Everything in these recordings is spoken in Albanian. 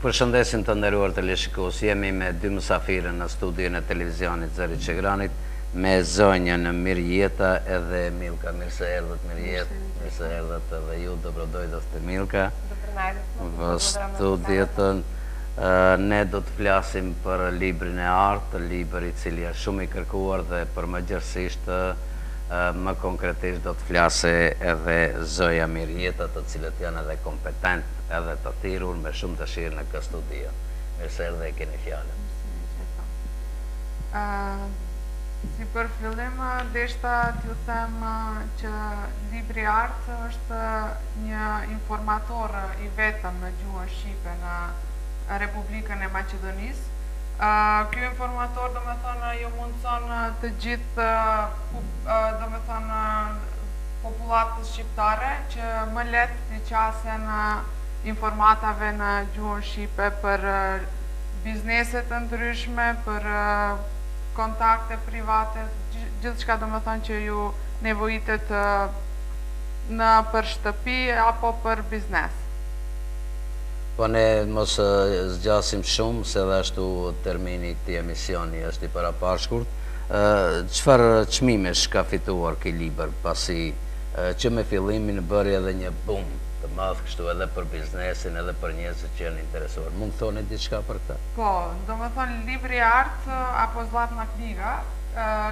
përshëndesim të nderuar teleshikues. Jemi me dy mysafirë në studion e televizionit Zëri Çegranit, me zonjën Mirjeta edhe Milka. Mirë se erdhët Mirjeta, mirë se erdhët edhe ju, dobrodojdës të Milka. Vë studietën. Ne do të flasim për librin e artë, libër I cili është shumë I kërkuar dhe për më gjërësisht më konkretisht do të flase edhe zoja Mirjeta, të cilët janë edhe kompetent edhe të thirrur me shumë dëshirë në këtë studio. Mirë se erdhe, keni fjalën. Si për fillim, deshta t'ju them që libri artë është një informator I vetëm në gjuhën shqipe në Republikën e Maqedonisë. Ky informator do me thonë ju mundëson të gjithë do me thonë populatës shqiptare që më letë të qasen informatave në gjuhën shqipe për bizneset të ndryshme, për kontakte private, gjithë shka do me thonë që ju nevojitet për shtëpi apo për biznes. Po ne mos zgjasim shumë, se dhe ashtu termini këti emisioni është I parapashkurt. Çfarë çmimesh ka fituar ky libër, pasi që me fillimin bëri edhe një boom të madh kështu edhe për biznesin, edhe për njerëzit që janë interesuar. Mund të thoni diçka për këtë? Po, do me thonë libri artë apo Zlatna knjiga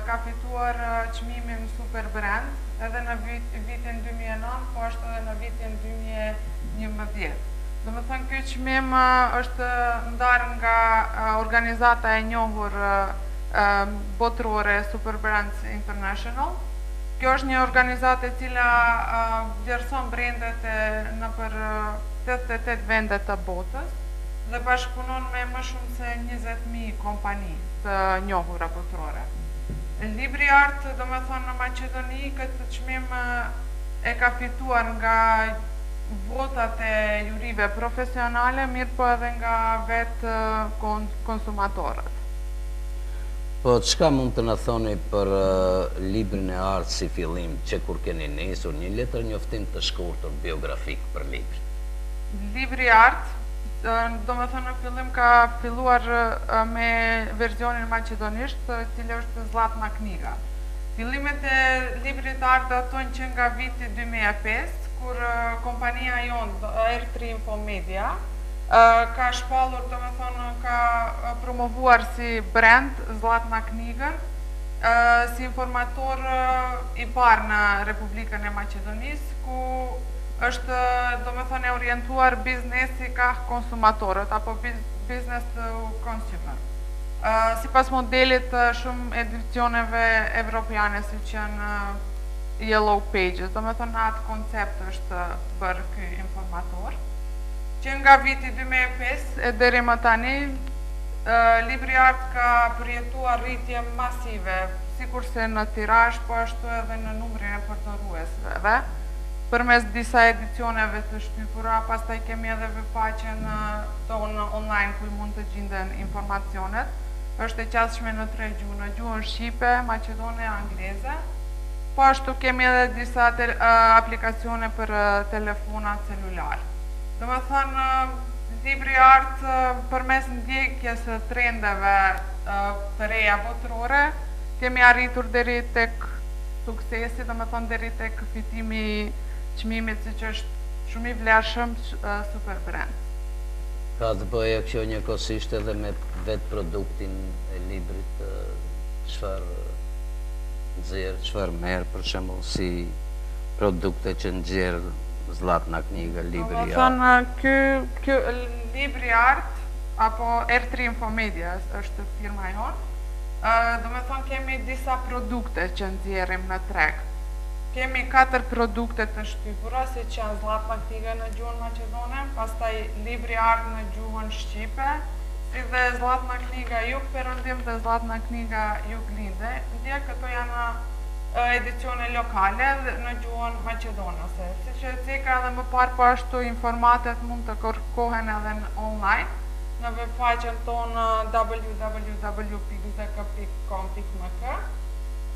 ka fituar çmimin Super Brand edhe në vitin 2009, po ashtu edhe në vitin 2011. Do me thënë, ky çmim është ndarë nga organizata e njohur botërore Super Brands International. Kjo është një organizatë e cila vlerëson brendet në për 88 vendet të botës dhe bashkëpunon me më shumë se 20.000 kompani të njohura botërore. Libri artë, do me thonë, në Maqedoni, këtë çmim e ka fituar nga votat e jurive profesionale, mirë po edhe nga vetë konsumatorët. Po, çka mund të na thoni për librin e artë si fillim, që kur keni nisur, një letër njoftim të shkurtër biografik për librin? Libri artë, do me thënë në fillim ka filluar me versionin maqedonisht, cili është Zlatna knjiga. Fillimet e librit artë datojnë që nga viti 2005, kur kompania jonë, R3 Infomedia, ka shpallur, do me thonë, ka promovuar si brand Zlatna knjigën, si informator I parë në Republikën e Maqedonisë, ku është, do me thonë, orientuar biznesi ka konsumatorët, apo business to consumer. Si pas modelit shumë edicioneve evropiane, si që në Yellow Pages, do me thonë atë koncept është bërë ky informator, që nga viti 2005 e deri më tani, libri artë ka përjetuar rritje masive, sikurse në tirazh, po ashtu edhe në numrin e përdoruesve, përmes disa edicioneve të shtypura, pastaj kemi edhe faqen tonë online ku mund të gjenden informacionet, është e qasshme në 3 gjuhë, në gjuhën shqipe, maqedone, angleze. Po ashtu kemi edhe disa aplikacione për telefona celular. Do me thënë, libri artë përmes ndjekjes trendeve të reja botërore, kemi arritur deri tek suksesi, do me thënë deri tek fitimi çmimit, si që është shumë I vlerëshëm Super Brand. Ka të bëjë kjo njëkohësisht edhe me vetë produktin e librit, çfarë nxjerr, çfarë merr për shembull si produkte që nxjerr Zlatna knjiga, libri artë? Do të thonë, ky libri artë apo R3 Infomedia është firma jonë. Do me thonë, kemi disa produkte që nxjerrim në treg. Kemi 4 produkte të shtypura, si që janë Zlatna knjiga në gjuhën maqedone, pastaj libri artë në gjuhën shqipe, si dhe Zlatna knjiga Jug Perëndim dhe Zlatna knjiga Jug Linde. Ndje këto janë edicione lokale në gjuhën maqedonase. Si që cika edhe më parë, po ashtu informatet mund të kërkohen edhe online në webfaqen tonë www.zk.com.mk.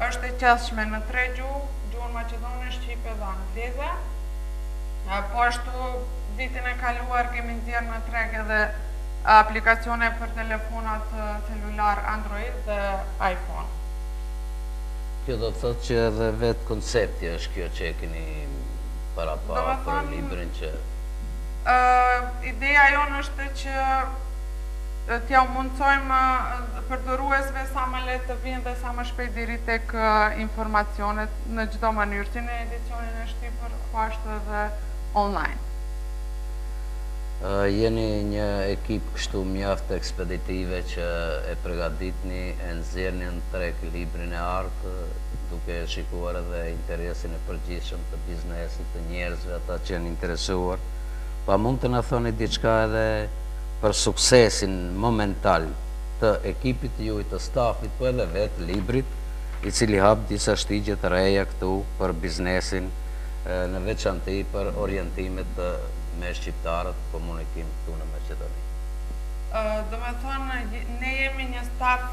Është e qasshme në 3 gjuhë, gjuhën maqedone, shqipe dhe angleze. Po ashtu vitin e kaluar kemi nxjerrë në treg edhe aplikacione për telefonat celular Android dhe iPhone. Kjo do të thotë që edhe vetë koncepti është kjo që e keni para për librin që... Ideja jonë është që t'ja mundsojmë përdoruesve sa më lehtë të vinë dhe sa më shpejt deri tek informacionet në çdo mënyrë, si në edicionin e shtypur, po ashtu edhe online. Jeni një ekip kështu mjaft ekspeditive që e përgatitni, e nxjerrni në treg librin e artë, duke shikuar edhe interesin e përgjithshëm të biznesit, të njerëzve, ata që janë interesuar. Pa mund të na thoni diçka edhe për suksesin momental të ekipit juaj, të stafit, po edhe vetë librit, i cili hap disa shtigje të reja këtu për biznesin, në veçanti për orientimet me shqiptarët, komunikim këtu në Maqedoni. Do me thonë, ne jemi një staf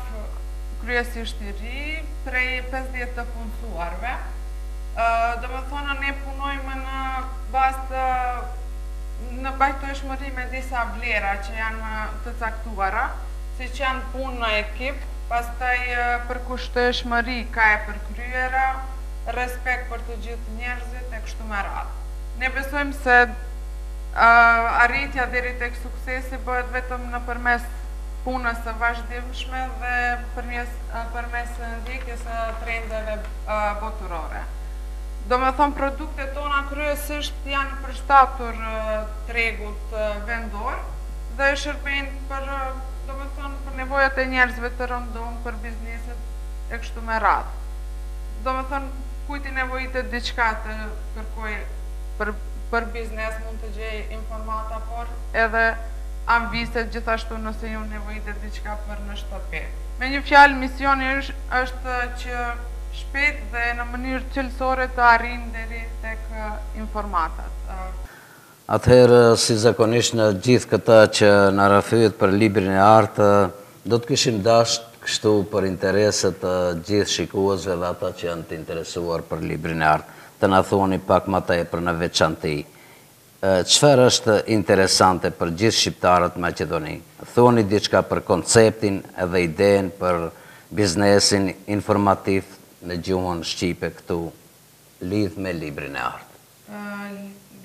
kryesisht i ri, prej 50 të punësuarve. Do me thonë, ne punojmë në bazë në bashkëpunëshmëri me disa vlera që janë të caktuara, si që janë punë në ekip, pastaj përkushtëshmëri ka e përkryera, respekt për të gjithë njerëzit e kështu me radhë. Ne besojmë se arritja deri tek suksesi bëhet vetëm nëpërmes punës së vazhdimshme dhe përmes ndjekjes së trendeve botërore. Do me thonë, produktet tona kryesisht janë përshtatur tregut vendor dhe shërbejnë për nevojat e njerëzve të rëndom, për bizneset e kështu me radhë. Do me thonë, kujti nevojitet diçka të kërkoj për biznes mund të gjej informata, por edhe ambiset gjithashtu nëse ju nevojitet diçka për në shtëpi. Me një fjalë, misioni është që shpejt dhe në mënyrë cilësore të arrijnë deri tek informatat. Atëherë, si zakonisht në gjithë këta që na rrafyet për librin e artë, do të kishim dashur kështu për intereset të gjithë shikuesve dhe ata që janë të interesuar për librin e artë, të na thuani pak më tepër në veçanti. Çfarë është interesante për gjithë shqiptarët në Maqedoni? Thuani diçka për konceptin edhe idenë për biznesin informativ në gjuhën shqipe këtu, lidh me librin e artë.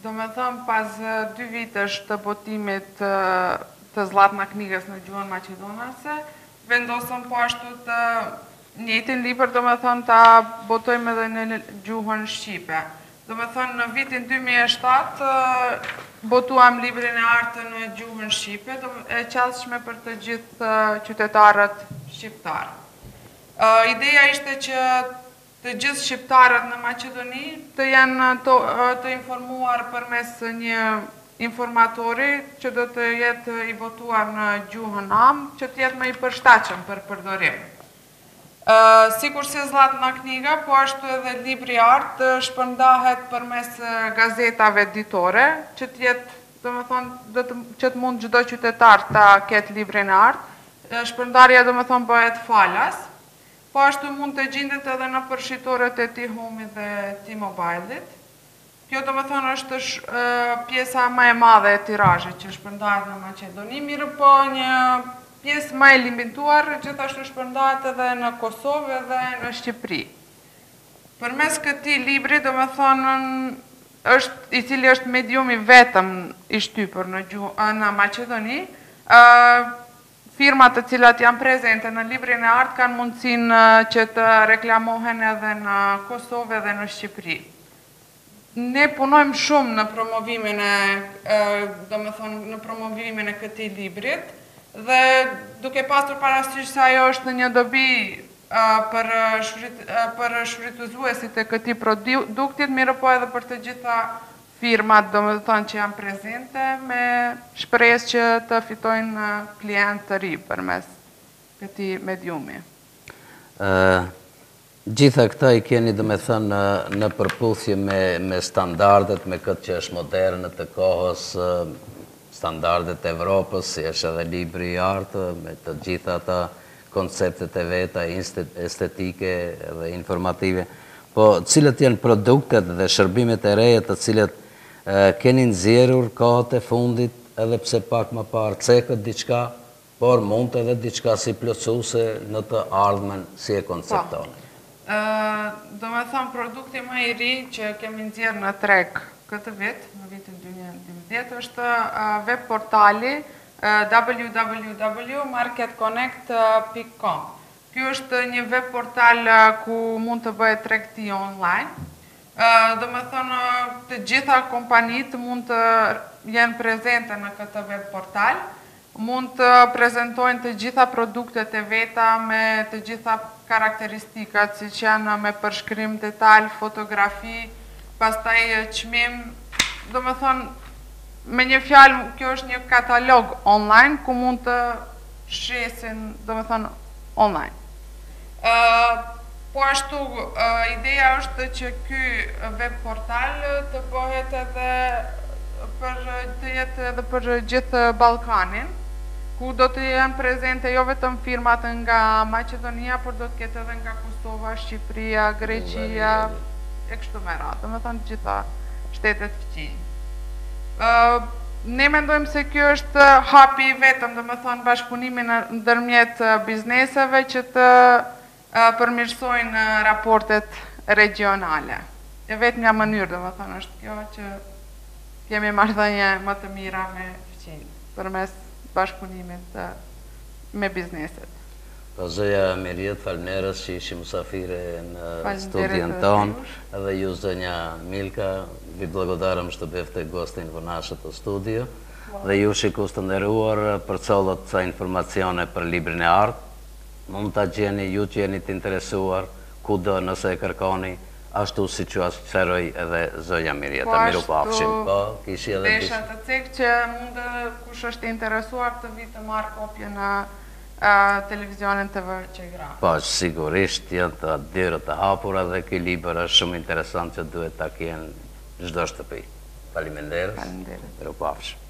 Do me thëmë, pas 2 vitesh të botimit të Zlatna knigës në gjuhën maqedonase, vendosëm po ashtu të njëjtin libër, do me thëmë, ta botojmë edhe në gjuhën shqipe. Do me thënë, në vitin 2007, botuam librin e artë në gjuhën shqipe, e qasshme për të gjithë qytetarët shqiptarë. Ideja ishte që të gjithë shqiptarët në Maqedoni të janë të informuar përmes një informatori që do të jetë i botuar në gjuhën am, që të jetë më i përshtatshëm për përdorim. Sikur si Zlatna kniga, po ashtu edhe libri artë shpërndahet përmes gazetave ditore, që të jetë, do me thonë, që të mund çdo qytetar ta ketë librin e artë. Shpërndarja, do me thonë, bëhet falas. Po ashtu mund të gjendet edhe në përshitoret e T-Home dhe T-Mobile-it. Kjo do me thonë është pjesa më e madhe e tirazhit që shpërndahet në Maqedoni, mirë po një pjesë më e limituar, gjithashtu shpërndahet edhe në Kosovë dhe në Shqipëri. Përmes këtij libri, do me thonë, i cili është mediumi vetëm i shtypur në Maqedoni, firmat të cilat janë prezente në librin e artë kanë mundësinë që të reklamohen edhe në Kosovë dhe në Shqipëri. Ne punojmë shumë në promovimin e këtij librit dhe duke pasur parasysh se ajo është një dobi për shfrytëzuesit e këtij produktit, mirë po edhe për të gjitha firmat, do me thonë, që janë prezente, me shpresë që të fitojnë klient të ri përmes këtij mediumi. Gjitha këta i keni, do me thënë, në përputhje me standardet, me këtë që është moderne të kohës, standardet Evropës, si është edhe libri i artë, me të gjitha ata konceptet e veta, estetike dhe informative. Po, cilët janë produktet dhe shërbimet e reja të cilët keni nxjerrur kohët e fundit edhe pse pak më parë cekët diçka, por mund edhe diçka si plotësuese në të ardhmen si e konceptoni. Do me thonë, produkti më i ri që kemi nxjerrë në treg këtë vit, në vitin 2012, është web portali www.marketconnect.com. Ky është një web portal ku mund të bëhet tregti online. Do me thonë, të gjitha kompanit mund të jenë prezente në këtë web portal, mund të prezentojnë të gjitha produktet e veta me të gjitha karakteristikat, si që janë me përshkrim detalj, fotografi, pastaj çmim, do me thonë, me një fjalë, kjo është një katalog online, ku mund të shesin, do me thonë, online. Po ashtu, ideja është që ky web portal të bëhet edhe të jetë edhe për gjithë Ballkanin, ku do të jenë prezente jo vetëm firmat nga Maqedonia, por do të ketë edhe nga Kosova, Shqipëria, Greqia, e kështu me radhë, do me thënë gjitha shtetet fëqinj. Ne mendojmë se kjo është hapi vetëm, do me thënë bashkëpunimin ndërmjet bizneseve që të përmirësojnë raportet regionale. E vetë nga mënyrë, do me thënë, është kjo që kemi marrëdhënie më të mira me fëqinj, përmes bashkëpunimit me bizneset. Po zëja Mirjet, falënderës që ishi musafire në studion tonë, edhe ju zënja Milka, vi blagodarëm što befte gostin vë nashët të studio, dhe ju shikus të nderuar për collët ca informacione për librin e artë, mund të gjeni, ju që jeni të interesuar, ku do nëse e kërkoni, ashtu si që asëqeroj edhe zëja Mirjeta, miru pafshim. Po, kishi edhe desha të cekë që mundë kush është interesuar të vitë të marrë kopje në televizionin TV Çegrani. Po, sigurisht janë të dyrët të hapura dhe ky libër është shumë interesant që duhet ta kenë çdo shtëpi. Faleminderit. Faleminderit. Miru pafshim.